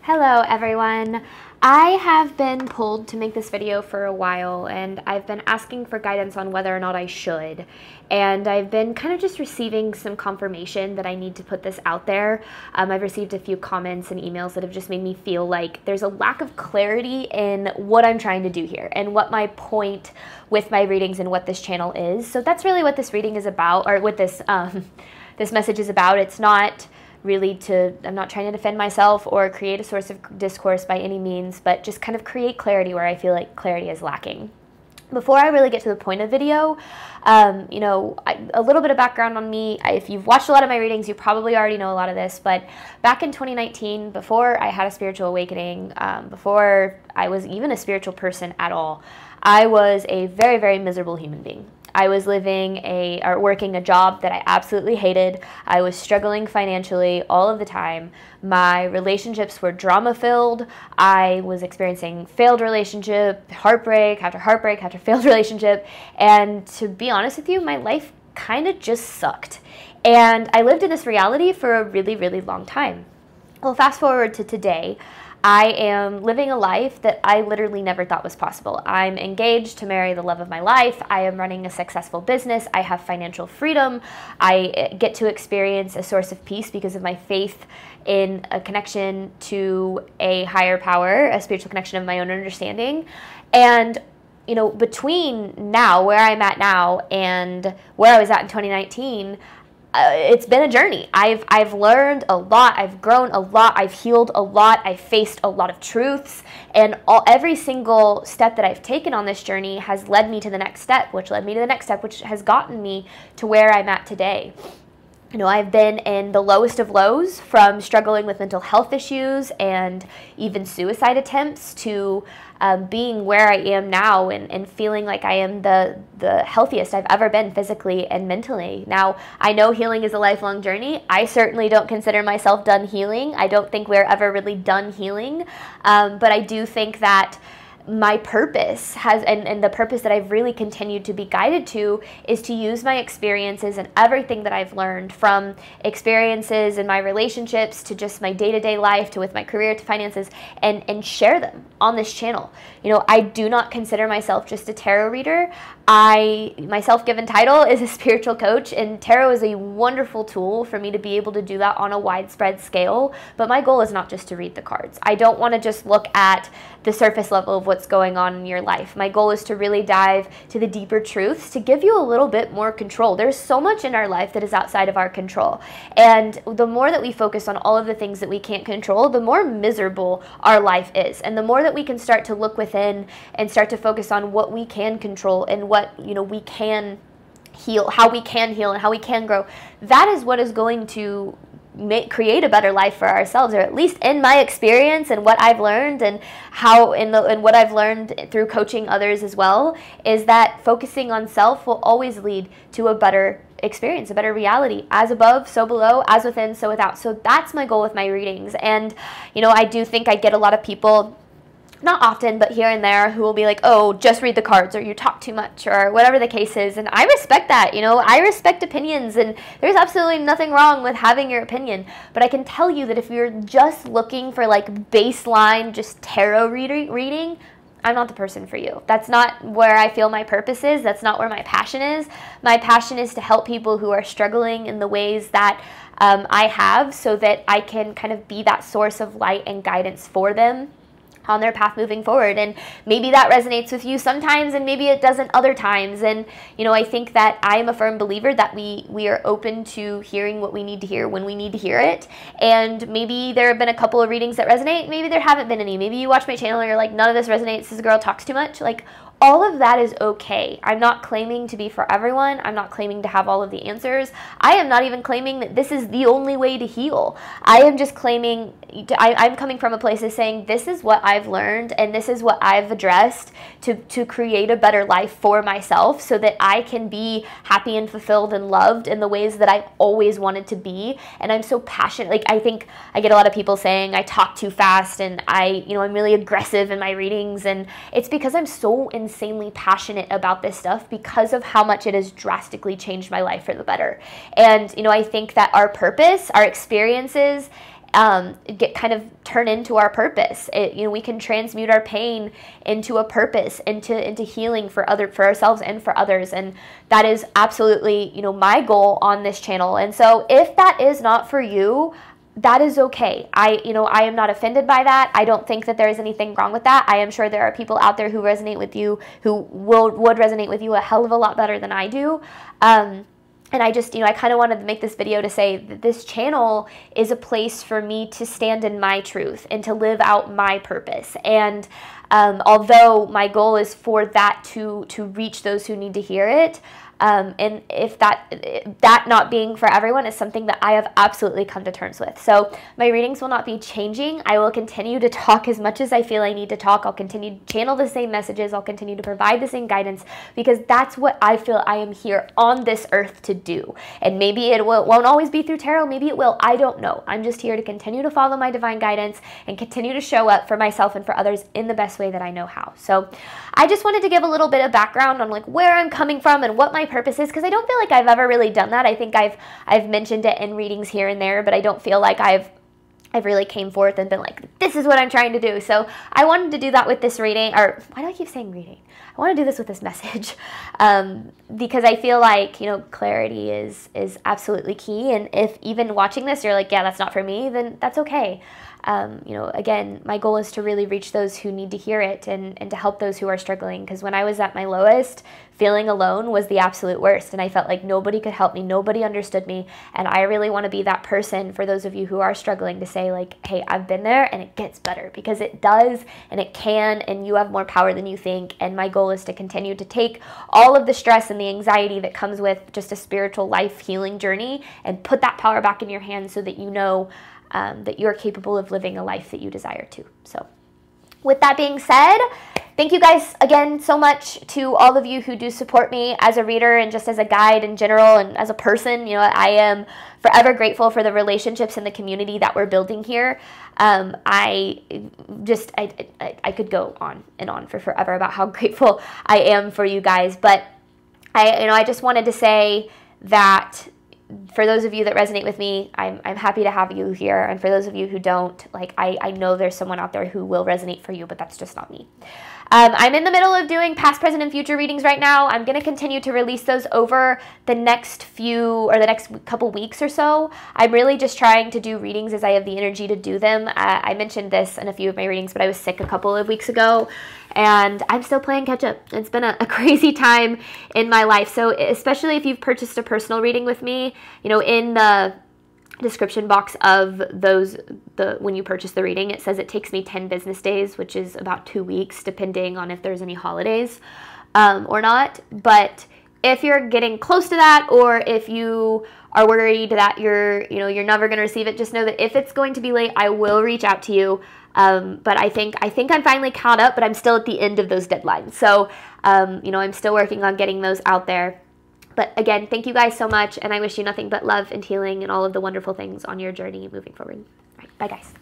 Hello everyone. I have been pulled to make this video for a while and I've been asking for guidance on whether or not I should. And I've been kind of just receiving some confirmation that I need to put this out there. I've received a few comments and emails that have just made me feel like there's a lack of clarity in what I'm trying to do here and what my point with my readings and what this channel is. So that's really what this reading is about, or what this message is about. It's not really I'm not trying to defend myself or create a source of discourse by any means, but just kind of create clarity where I feel like clarity is lacking. Before I really get to the point of the video, a little bit of background on me. If you've watched a lot of my readings, you probably already know a lot of this, but back in 2019, before I had a spiritual awakening, before I was even a spiritual person at all, I was a very, very miserable human being. I was working a job that I absolutely hated. I was struggling financially all of the time. My relationships were drama-filled. I was experiencing failed relationship, heartbreak after failed relationship. And to be honest with you, my life kind of just sucked. And I lived in this reality for a really, really long time. Well, fast forward to today. I am living a life that I literally never thought was possible. I'm engaged to marry the love of my life. I am running a successful business. I have financial freedom. I get to experience a source of peace because of my faith in a connection to a higher power, a spiritual connection of my own understanding. And between now, where I'm at now, and where I was at in 2019, it's been a journey. I've learned a lot. I've grown a lot. I've healed a lot. I've faced a lot of truths. And every single step that I've taken on this journey has led me to the next step, which led me to the next step, which has gotten me to where I'm at today. I've been in the lowest of lows, from struggling with mental health issues and even suicide attempts to being where I am now and feeling like I am the healthiest I've ever been physically and mentally. Now, I know healing is a lifelong journey. I certainly don't consider myself done healing. I don't think we're ever really done healing, but I do think that my purpose and the purpose that I've really continued to be guided to is to use my experiences and everything that I've learned, from experiences in my relationships to just my day-to-day life to with my career to finances, and share them on this channel. I do not consider myself just a tarot reader. My self-given title is a spiritual coach, and tarot is a wonderful tool for me to be able to do that on a widespread scale. But my goal is not just to read the cards. I don't want to just look at the surface level of what's going on in your life. My goal is to really dive to the deeper truths, to give you a little bit more control. There's so much in our life that is outside of our control. And the more that we focus on all of the things that we can't control, the more miserable our life is. And the more that we can start to look within and start to focus on what we can control and what we can heal, how we can heal and how we can grow, that is what is going to create a better life for ourselves, or at least in my experience and what I've learned and and what I've learned through coaching others as well, is that focusing on self will always lead to a better experience, a better reality. As above, so below, as within, so without. So that's my goal with my readings. And I do think I get a lot of people, not often, but here and there, who will be like, oh, just read the cards, or you talk too much, or whatever the case is. And I respect that. I respect opinions, and there's absolutely nothing wrong with having your opinion. But I can tell you that if you're just looking for like baseline, just tarot reading, I'm not the person for you. That's not where I feel my purpose is. That's not where my passion is. My passion is to help people who are struggling in the ways that I have, so that I can kind of be that source of light and guidance for them on their path moving forward. And maybe that resonates with you sometimes, and maybe it doesn't other times. And I think that I am a firm believer that we are open to hearing what we need to hear when we need to hear it. And maybe there have been a couple of readings that resonate, maybe there haven't been any. Maybe you watch my channel and you're like, none of this resonates, this girl talks too much. Like, all of that is okay. I'm not claiming to be for everyone. I'm not claiming to have all of the answers. I am not even claiming that this is the only way to heal. I am just claiming, I'm coming from a place of saying, this is what I've learned and this is what I've addressed to create a better life for myself, so that I can be happy and fulfilled and loved in the ways that I've always wanted to be. And I'm so passionate. Like, I think I get a lot of people saying I talk too fast and I'm really aggressive in my readings, and it's because I'm so insanely passionate about this stuff because of how much it has drastically changed my life for the better. And I think that our purpose, our experiences, get kind of turn into our purpose. We can transmute our pain into a purpose, into healing for ourselves and for others. And that is absolutely, my goal on this channel. And so if that is not for you, that is okay. I am not offended by that. I don't think that there is anything wrong with that. I am sure there are people out there who resonate with you, who would resonate with you a hell of a lot better than I do. And I just, I kind of wanted to make this video to say that this channel is a place for me to stand in my truth and to live out my purpose. And although my goal is for that to reach those who need to hear it, and if that not being for everyone is something that I have absolutely come to terms with. So my readings will not be changing. I will continue to talk as much as I feel I need to talk. I'll continue to channel the same messages. I'll continue to provide the same guidance, because that's what I feel I am here on this earth to do. And maybe it won't always be through tarot. Maybe it will. I don't know. I'm just here to continue to follow my divine guidance and continue to show up for myself and for others in the best way that I know how. So I just wanted to give a little bit of background on where I'm coming from and what my purpose is, because I don't feel like I've ever really done that. I think I've mentioned it in readings here and there, but I don't feel like I've really came forth and been like, this is what I'm trying to do. So I wanted to do that with this reading, or why do I keep saying reading? I want to do this with this message, because I feel like, clarity is absolutely key. And if even watching this, you're like, yeah, that's not for me, then that's okay. Again, my goal is to really reach those who need to hear it and to help those who are struggling. Because when I was at my lowest, feeling alone was the absolute worst. And I felt like nobody could help me. Nobody understood me. And I really want to be that person for those of you who are struggling, to say hey, I've been there and it gets better, because it does and it can, and you have more power than you think. And my goal is to continue to take all of the stress and the anxiety that comes with just a spiritual life healing journey and put that power back in your hands, so that that you're capable of living a life that you desire to. So with that being said, thank you guys again so much to all of you who do support me as a reader and just as a guide in general and as a person. I am forever grateful for the relationships and the community that we're building here. I could go on and on for forever about how grateful I am for you guys, but I just wanted to say that for those of you that resonate with me, I'm happy to have you here. And for those of you who don't, I know there's someone out there who will resonate for you, but that's just not me. I'm in the middle of doing past, present, and future readings right now. I'm going to continue to release those over the next couple weeks or so. I'm really just trying to do readings as I have the energy to do them. I mentioned this in a few of my readings, but I was sick a couple of weeks ago, and I'm still playing catch up. It's been a crazy time in my life. So especially if you've purchased a personal reading with me, in the description box of when you purchase the reading, it says it takes me 10 business days, which is about 2 weeks, depending on if there's any holidays or not. But if you're getting close to that, or if you are worried that you're never going to receive it, just know that if it's going to be late, I will reach out to you. But I think I'm finally caught up, but I'm still at the end of those deadlines. So, I'm still working on getting those out there. But again, thank you guys so much, and I wish you nothing but love and healing and all of the wonderful things on your journey moving forward. All right, bye guys.